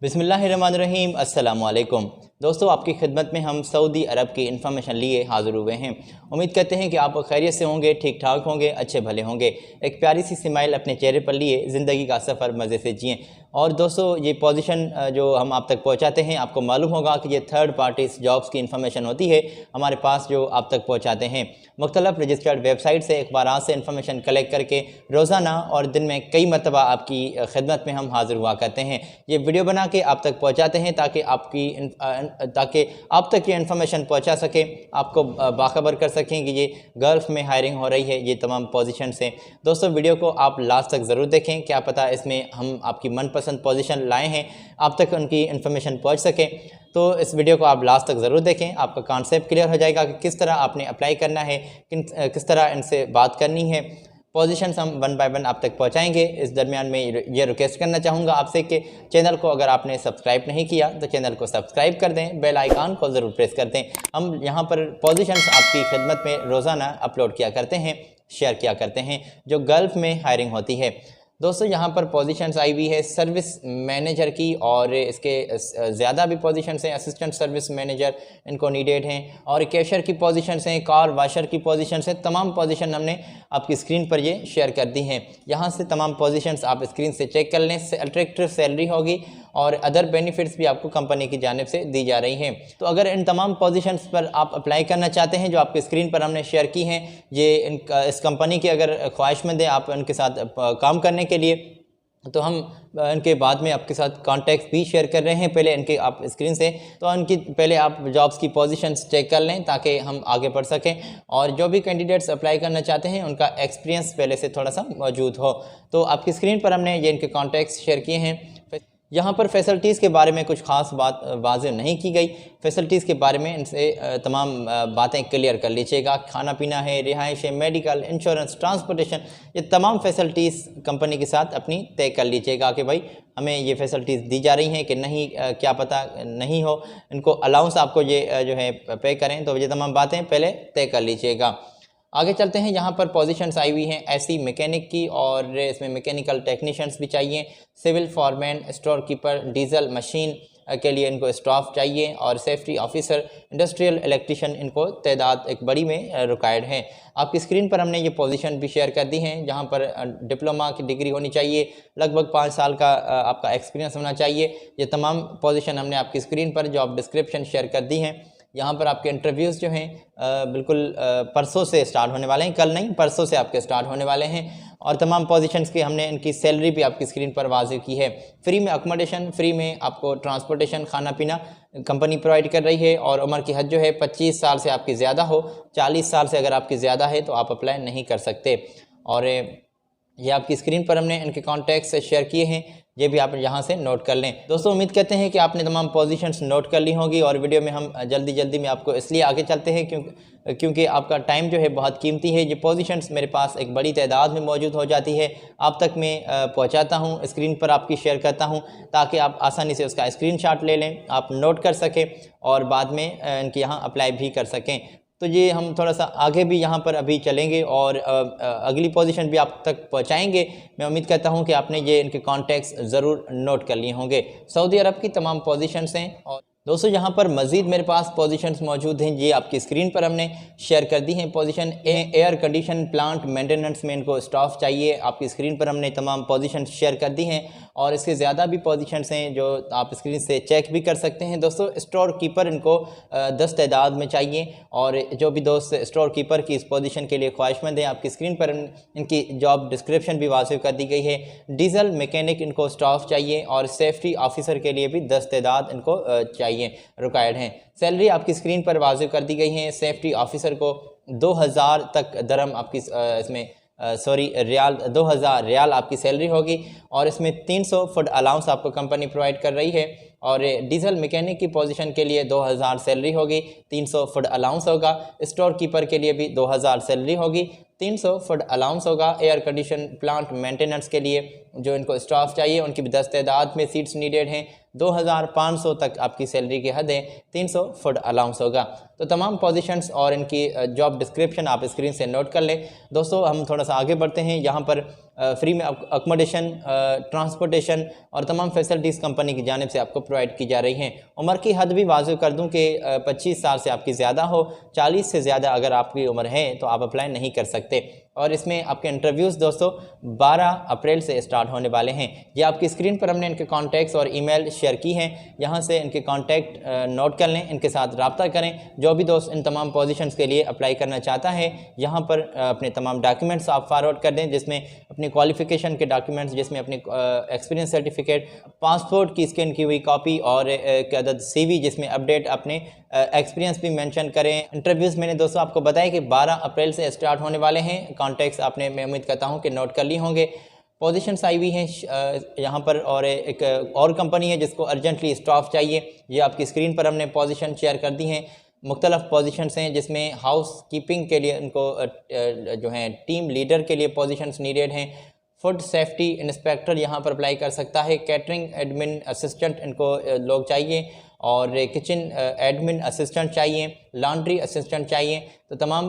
बिस्मिल्लाहिर्रहमानिर्रहीम अस्सलाम वालेकुम दोस्तों, आपकी खिदमत में हम सऊदी अरब की इन्फॉर्मेशन लिए हाज़िर हुए हैं। उम्मीद करते हैं कि आप खैरियत से होंगे, ठीक ठाक होंगे, अच्छे भले होंगे। एक प्यारी सी स्माइल अपने चेहरे पर लिए ज़िंदगी का सफ़र मज़े से जिएँ। और दोस्तों, ये पोजीशन जो हम आप तक पहुंचाते हैं, आपको मालूम होगा कि ये थर्ड पार्टीज़ जॉब्स की इन्फॉर्मेशन होती है हमारे पास, जो आप तक पहुंचाते हैं मुख्तलिफ रजिस्टर्ड वेबसाइट से, अखबारात से इन्फॉर्मेशन कलेक्ट करके रोज़ाना और दिन में कई मरतबा आपकी खिदमत में हम हाज़िर हुआ करते हैं। ये वीडियो बना के आप तक पहुँचाते हैं ताकि आप तक ये इन्फॉर्मेशन पहुँचा सके, आपको बाखबर कर सकें कि ये गल्फ़ में हायरिंग हो रही है, ये तमाम पोजीशन से। दोस्तों, वीडियो को आप लास्ट तक ज़रूर देखें, क्या पता इसमें हम आपकी मनपसंद पोजीशन लाए हैं, आप तक उनकी इन्फॉर्मेशन पहुंच सके। तो इस वीडियो को आप लास्ट तक ज़रूर देखें, आपका कॉन्सेप्ट क्लियर हो जाएगा कि किस तरह आपने अप्लाई करना है, किस तरह इनसे बात करनी है। पोजीशंस हम वन बाय वन आप तक पहुंचाएंगे। इस दरमियान में ये रिक्वेस्ट करना चाहूँगा आपसे कि चैनल को अगर आपने सब्सक्राइब नहीं किया तो चैनल को सब्सक्राइब कर दें, बेल आइकन को ज़रूर प्रेस कर दें। हम यहाँ पर पोजीशंस आपकी खिदमत में रोज़ाना अपलोड किया करते हैं, शेयर किया करते हैं, जो गल्फ़ में हायरिंग होती है। दोस्तों, यहाँ पर पोजीशंस आई हुई है सर्विस मैनेजर की, और इसके ज़्यादा भी पोजीशंस हैं। असिस्टेंट सर्विस मैनेजर इनको नीडेड हैं, और कैशियर की पोजीशंस हैं, कार वाशर की पोजीशंस हैं। तमाम पोजीशन हमने आपकी स्क्रीन पर ये शेयर कर दी हैं। यहाँ से तमाम पोजीशंस आप स्क्रीन से चेक कर लें। अट्रैक्टिव सैलरी होगी और अदर बेनिफिट्स भी आपको कंपनी की जानिब से दी जा रही हैं। तो अगर इन तमाम पोजीशंस पर आप अप्लाई करना चाहते हैं जो आपकी स्क्रीन पर हमने शेयर की हैं, ये इस कंपनी की अगर ख्वाहिशमंद है आप उनके साथ काम करने के लिए, तो हम इनके बाद में आपके साथ कॉन्टैक्ट भी शेयर कर रहे हैं। पहले इनके आप स्क्रीन से तो इनकी पहले आप जॉब्स की पोजीशंस चेक कर लें ताकि हम आगे बढ़ सकें, और जो भी कैंडिडेट्स अप्लाई करना चाहते हैं उनका एक्सपीरियंस पहले से थोड़ा सा मौजूद हो। तो आपकी स्क्रीन पर हमने ये इनके कॉन्टैक्ट्स शेयर किए हैं। यहाँ पर फैसिलिटीज़ के बारे में कुछ ख़ास बात वाज़ेह नहीं की गई। फैसिलिटीज़ के बारे में इनसे तमाम बातें क्लियर कर लीजिएगा। खाना पीना है, रिहाइश है, मेडिकल, इंश्योरेंस, ट्रांसपोर्टेशन, ये तमाम फैसिलिटीज़ कंपनी के साथ अपनी तय कर लीजिएगा कि भाई हमें ये फैसिलिटीज़ दी जा रही हैं कि नहीं, क्या पता नहीं हो, इनको अलाउंस आपको ये जो है पे करें। तो ये तमाम बातें पहले तय कर लीजिएगा। आगे चलते हैं। यहाँ पर पोजीशंस आई हुई हैं ऐसी मैकेनिक की, और इसमें मैकेनिकल टेक्नीशियंस भी चाहिए, civil foreman, store keeper, diesel machine के लिए इनको स्टाफ चाहिए, और सेफ्टी ऑफिसर, इंडस्ट्रियल इलेक्ट्रिशियन, इनको तादाद एक बड़ी में रिक्वायर्ड है। आपकी स्क्रीन पर हमने ये पोजीशन भी शेयर कर दी हैं, जहाँ पर डिप्लोमा की डिग्री होनी चाहिए, लगभग 5 साल का आपका एक्सपीरियंस होना चाहिए। ये तमाम पोजीशन हमने आपकी स्क्रीन पर जॉब डिस्क्रिप्शन शेयर कर दी हैं। यहाँ पर आपके इंटरव्यूज़ जो हैं बिल्कुल परसों से स्टार्ट होने वाले हैं, कल नहीं परसों से आपके स्टार्ट होने वाले हैं। और तमाम पोजीशंस की हमने इनकी सैलरी भी आपकी स्क्रीन पर वाज़ेह की है। फ्री में अकोमोडेशन, फ्री में आपको ट्रांसपोर्टेशन, खाना पीना कंपनी प्रोवाइड कर रही है। और उम्र की हद जो है 25 साल से आपकी ज़्यादा हो, 40 साल से अगर आपकी ज़्यादा है तो आप अप्लाई नहीं कर सकते। और ये आपकी स्क्रीन पर हमने इनके कॉन्टैक्ट से शेयर किए हैं, ये भी आप यहाँ से नोट कर लें। दोस्तों, उम्मीद करते हैं कि आपने तमाम पोजीशंस नोट कर ली होंगी, और वीडियो में हम जल्दी में आपको इसलिए आगे चलते हैं क्योंकि आपका टाइम जो है बहुत कीमती है। ये पोजीशंस मेरे पास एक बड़ी तादाद में मौजूद हो जाती है, आप तक मैं पहुँचाता हूँ, स्क्रीन पर आपकी शेयर करता हूँ ताकि आप आसानी से उसका स्क्रीनशॉट ले लें, आप नोट कर सकें और बाद में इनके यहाँ अप्लाई भी कर सकें। तो ये हम थोड़ा सा आगे भी यहाँ पर अभी चलेंगे और अगली पोजीशन भी आप तक पहुँचाएंगे। मैं उम्मीद करता हूँ कि आपने ये इनके कॉन्टैक्ट्स ज़रूर नोट कर लिए होंगे। सऊदी अरब की तमाम पोजीशंस हैं। और दोस्तों, यहाँ पर मज़ीद मेरे पास पोजीशंस मौजूद हैं, ये आपकी स्क्रीन पर हमने शेयर कर दी हैं। Position air condition plant maintenance में इनको स्टाफ चाहिए, आपकी स्क्रीन पर हमने तमाम पोजीशंस शेयर कर दी हैं, और इसके ज़्यादा भी पोजीशंस हैं जो आप स्क्रीन से चेक भी कर सकते हैं। दोस्तों, स्टोर कीपर इनको 10 तादाद में चाहिए, और जो भी दोस्त स्टोर कीपर की इस पोजीशन के लिए ख्वाहिशमंद हैं, आपकी स्क्रीन पर इनकी जॉब डिस्क्रिप्शन भी वाज़ेह कर दी गई है। डीजल मैकेनिक इनको स्टाफ चाहिए, और सेफ्टी ऑफिसर के लिए भी 10 तादाद इनको चाहिए, रिक्वायर्ड हैं। सैलरी आपकी स्क्रीन पर वाज़ेह कर दी गई है। सेफ्टी ऑफिसर को 2000 तक दरम आपकी इसमें रियाल 2000 रियाल आपकी सैलरी होगी, और इसमें 300 फूड अलाउंस आपको कंपनी प्रोवाइड कर रही है। और डीजल मैकेनिक की पोजीशन के लिए 2000 सैलरी होगी, 300 फूड अलाउंस होगा। स्टोर कीपर के लिए भी 2000 सैलरी होगी, 300 फूड अलाउंस होगा। एयर कंडीशन प्लांट मेंटेनेंस के लिए जो इनको स्टाफ चाहिए उनकी भी 10 तादाद में सीट्स नीडेड हैं। 2500 तक आपकी सैलरी की हद है, 300 फूड अलाउंस होगा। तो तमाम पोजीशंस और इनकी जॉब डिस्क्रिप्शन आप स्क्रीन से नोट कर लें। दोस्तों, हम थोड़ा सा आगे बढ़ते हैं। यहाँ पर फ्री में अकोमोडेशन, ट्रांसपोर्टेशन और तमाम फैसिलिटीज़ कंपनी की जानिब से आपको प्रोवाइड की जा रही हैं। उम्र की हद भी वाज़ेह कर दूं कि 25 साल से आपकी ज़्यादा हो, 40 से ज़्यादा अगर आपकी उम्र है तो आप अप्लाई नहीं कर सकते। और इसमें आपके इंटरव्यूज़ दोस्तों 12 अप्रैल से स्टार्ट होने वाले हैं। ये आपकी स्क्रीन पर हमने इनके कॉन्टैक्ट्स और ईमेल शेयर की हैं, यहाँ से इनके कॉन्टैक्ट नोट कर लें, इनके साथ रब्ता करें। जो भी दोस्त इन तमाम पोजीशंस के लिए अप्लाई करना चाहता है, यहाँ पर अपने तमाम डॉक्यूमेंट्स आप फॉरवर्ड कर दें, जिसमें अपनी क्वालिफ़िकेशन के डॉक्यूमेंट्स, जिसमें अपनी एक्सपीरियंस सर्टिफिकेट, पासपोर्ट की स्कैन की हुई कॉपी और एक अदद CV जिसमें अपडेट अपने एक्सपीरियंस भी मेंशन करें। इंटरव्यूज़ मैंने दोस्तों आपको बताया कि 12 अप्रैल से स्टार्ट होने वाले हैं। कॉन्टैक्ट्स आपने, मैं उम्मीद करता हूं कि नोट कर लिए होंगे। पोजीशंस आई हुई हैं यहाँ पर, और एक और कंपनी है जिसको अर्जेंटली स्टाफ चाहिए। ये आपकी स्क्रीन पर हमने पोजीशन शेयर कर दी हैं। मुख्तलिफ पोजीशंस हैं जिसमें हाउस कीपिंग के लिए इनको जो हैं टीम लीडर के लिए पोजीशंस नीडेड हैं। फूड सेफ्टी इंस्पेक्टर यहाँ पर अप्लाई कर सकता है। कैटरिंग एडमिन असिस्टेंट इनको लोग चाहिए, और किचन एडमिन असिस्टेंट चाहिए, लॉन्ड्री असिस्टेंट चाहिए। तो तमाम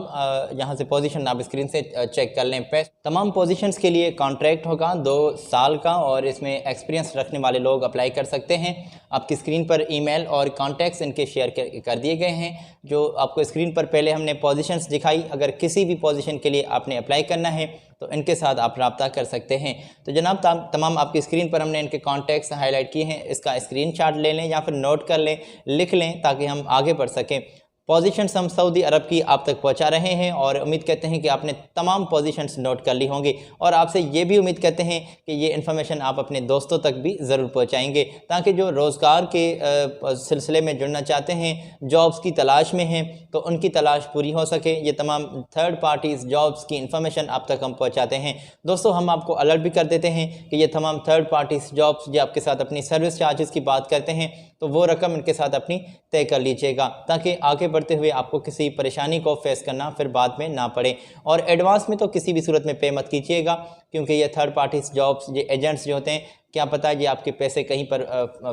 यहाँ से पोजीशन आप स्क्रीन से चेक कर लें। तमाम पोजीशंस के लिए कॉन्ट्रैक्ट होगा 2 साल का, और इसमें एक्सपीरियंस रखने वाले लोग अप्लाई कर सकते हैं। आपकी स्क्रीन पर ईमेल और कॉन्टैक्ट्स इनके शेयर कर दिए गए हैं, जो आपको स्क्रीन पर पहले हमने पोजीशंस दिखाई। अगर किसी भी पोजीशन के लिए आपने अप्लाई करना है तो इनके साथ आप रब्ता कर सकते हैं। तो जनाब तमाम आपकी स्क्रीन पर हमने इनके कॉन्टैक्ट्स हाईलाइट किए हैं। इसका स्क्रीनशॉट ले लें या फिर नोट कर लें, लिख लें, ताकि हम आगे बढ़ सकें। पोजीशंस हम सऊदी अरब की आप तक पहुंचा रहे हैं, और उम्मीद करते हैं कि आपने तमाम पोजीशंस नोट कर ली होंगी, और आपसे ये भी उम्मीद करते हैं कि ये इन्फॉर्मेशन आप अपने दोस्तों तक भी ज़रूर पहुंचाएंगे, ताकि जो रोज़गार के सिलसिले में जुड़ना चाहते हैं, जॉब्स की तलाश में हैं, तो उनकी तलाश पूरी हो सके। ये तमाम थर्ड पार्टीज़ जॉब्स की इन्फॉर्मेशन आप तक हम पहुँचाते हैं। दोस्तों, हम आपको अलर्ट भी कर देते हैं कि ये तमाम थर्ड पार्टीज़ जॉब्स जो आपके साथ अपनी सर्विस चार्जेस की बात करते हैं, तो वो रकम इनके साथ अपनी तय कर लीजिएगा, ताकि आगे बढ़ते हुए आपको किसी परेशानी को फेस करना फिर बाद में ना पड़े। और एडवांस में तो किसी भी सूरत में पे मत कीजिएगा, क्योंकि ये थर्ड पार्टीज जॉब्स, ये एजेंट्स जो होते हैं, क्या पता ये आपके पैसे कहीं पर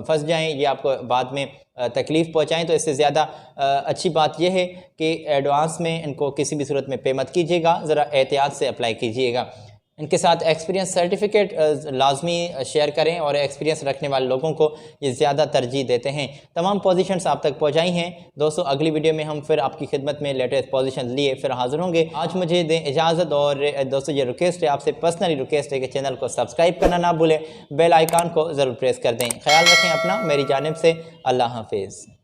फंस जाएं, ये आपको बाद में तकलीफ़ पहुंचाएं। तो इससे ज़्यादा अच्छी बात यह है कि एडवांस में इनको किसी भी सूरत में पे मत कीजिएगा, ज़रा एहतियात से अप्लाई कीजिएगा। इनके साथ एक्सपीरियंस सर्टिफिकेट लाजमी शेयर करें, और एक्सपीरियंस रखने वाले लोगों को ये ज़्यादा तरजीह देते हैं। तमाम पोजीशंस आप तक पहुंचाई हैं। दोस्तों, अगली वीडियो में हम फिर आपकी खिदमत में लेटेस्ट पोजीशन लिए फिर हाज़िर होंगे। आज मुझे दें इजाज़त, और दोस्तों ये रिक्वेस्ट है, आपसे पर्सनली रिक्वेस्ट है कि चैनल को सब्सक्राइब करना ना भूलें, बेल आइकान को ज़रूर प्रेस कर दें। ख्याल रखें अपना, मेरी जानिब से अल्लाह हाफिज़।